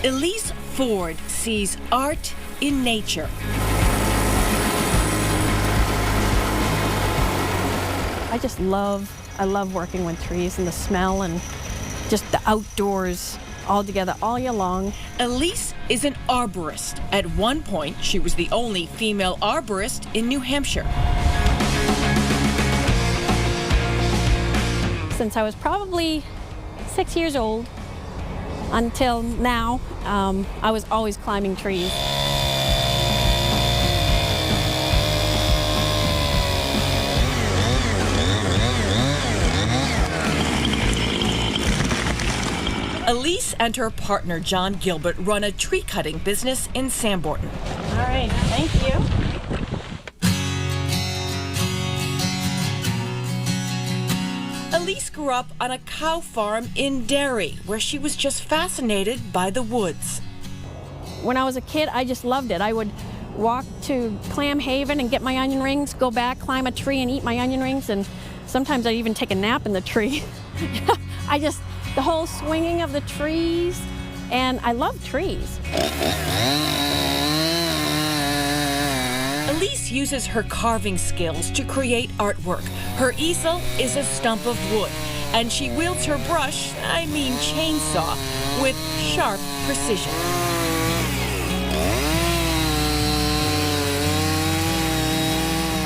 Elise Ford sees art in nature. I love working with trees and the smell and just the outdoors all together all year long. Elise is an arborist. At one point, she was the only female arborist in New Hampshire. Since I was probably 6 years old until now, I was always climbing trees. Elise and her partner, John Gilbert, run a tree cutting business in Samborton. All right, thank you. Elise grew up on a cow farm in Derry, where she was just fascinated by the woods. When I was a kid, I just loved it. I would walk to Clam Haven and get my onion rings, go back, climb a tree and eat my onion rings, and sometimes I'd even take a nap in the tree. The whole swinging of the trees, and I love trees. Elise uses her carving skills to create artwork. Her easel is a stump of wood, and she wields her brush, chainsaw, with sharp precision.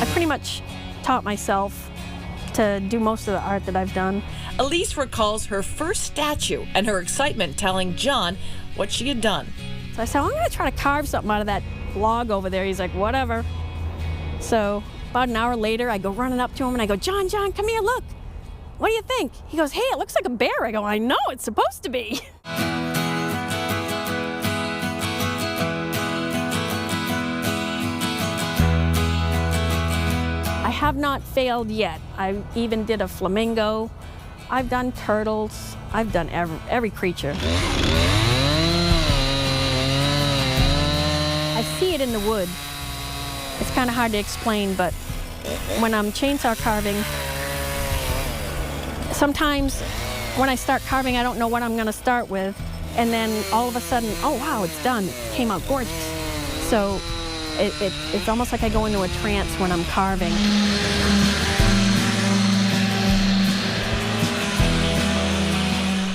I pretty much taught myself to do most of the art that I've done. Elise recalls her first statue and her excitement telling John what she had done. So I said, I'm going to try to carve something out of that log over there. He's like, whatever. So about an hour later, I go running up to him and I go, John, come here, look. What do you think? He goes, hey, it looks like a bear. I go, I know, it's supposed to be. I have not failed yet. I even did a flamingo. I've done turtles. I've done every creature. I see it in the wood. It's kind of hard to explain, but when I'm chainsaw carving, sometimes when I start carving, I don't know what I'm going to start with, and then all of a sudden, oh wow, it's done. It came out gorgeous. So it's almost like I go into a trance when I'm carving.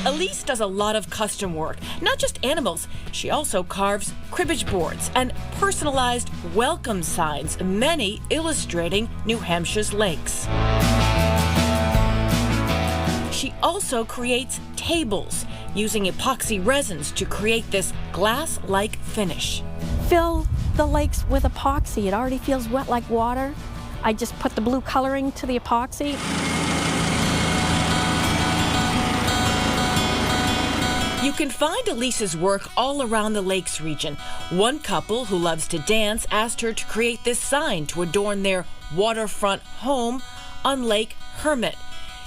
Elise does a lot of custom work, not just animals. She also carves cribbage boards and personalized welcome signs, many illustrating New Hampshire's lakes. She also creates tables using epoxy resins to create this glass-like finish. Fill the lakes with epoxy. It already feels wet like water. I just put the blue coloring to the epoxy. You can find Elise's work all around the Lakes region. One couple who loves to dance asked her to create this sign to adorn their waterfront home on Lake Hermit.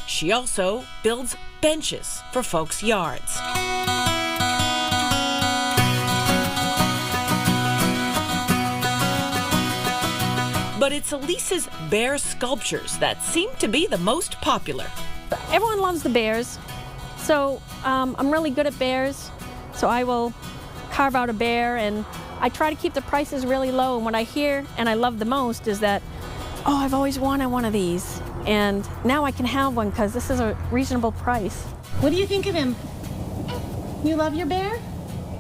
She also builds benches for folks' yards. But it's Elise's bear sculptures that seem to be the most popular. Everyone loves the bears. So I'm really good at bears, so I will carve out a bear, and I try to keep the prices really low. And what I hear and I love the most is that, oh, I've always wanted one of these, and now I can have one because this is a reasonable price. What do you think of him? You love your bear?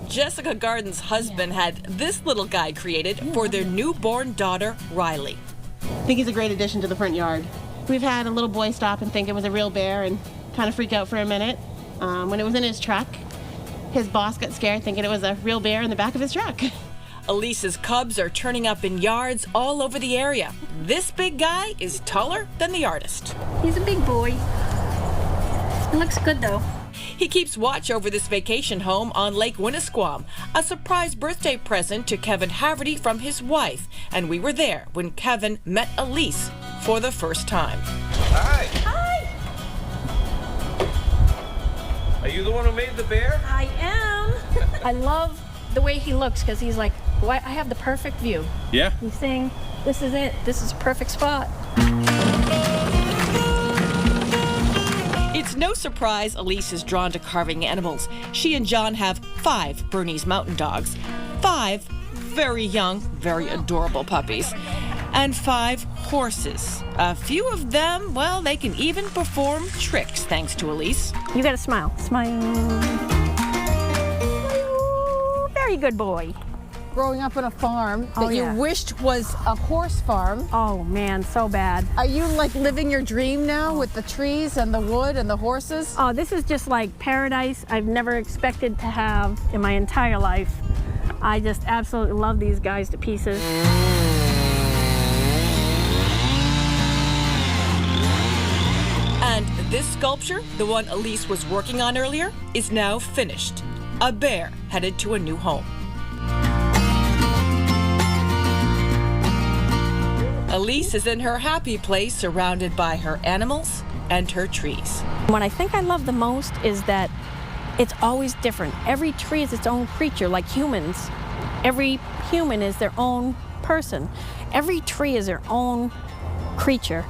Jessica Garden's husband had this little guy created for their newborn daughter, Riley. I think he's a great addition to the front yard. We've had a little boy stop and think it was a real bear and kind of freak out for a minute. When it was in his truck, his boss got scared thinking it was a real bear in the back of his truck. Elise's cubs are turning up in yards all over the area. This big guy is taller than the artist. He's a big boy. He looks good though. He keeps watch over this vacation home on Lake Winnisquam, a surprise birthday present to Kevin Haverty from his wife. And we were there when Kevin met Elise for the first time. Hi. Hi. Are you the one who made the bear? I am. I love the way he looks because he's like, well, I have the perfect view. Yeah. He's saying, this is it. This is a perfect spot. It's no surprise Elise is drawn to carving animals. She and John have 5 Bernese Mountain Dogs, 5 very young, very adorable puppies, and 5 horses. A few of them, well, they can even perform tricks thanks to Elise. You gotta smile. Smile. Very good boy. Growing up on a farm that Oh, yeah. you wished was a horse farm. Oh man, so bad. Are you like living your dream now with the trees and the wood and the horses? Oh, this is just like paradise I've never expected to have in my entire life. I just absolutely love these guys to pieces. And this sculpture, the one Elise was working on earlier, is now finished. A bear headed to a new home. Elise is in her happy place surrounded by her animals and her trees. What I think I love the most is that it's always different. Every tree is its own creature, like humans. Every human is their own person. Every tree is their own creature.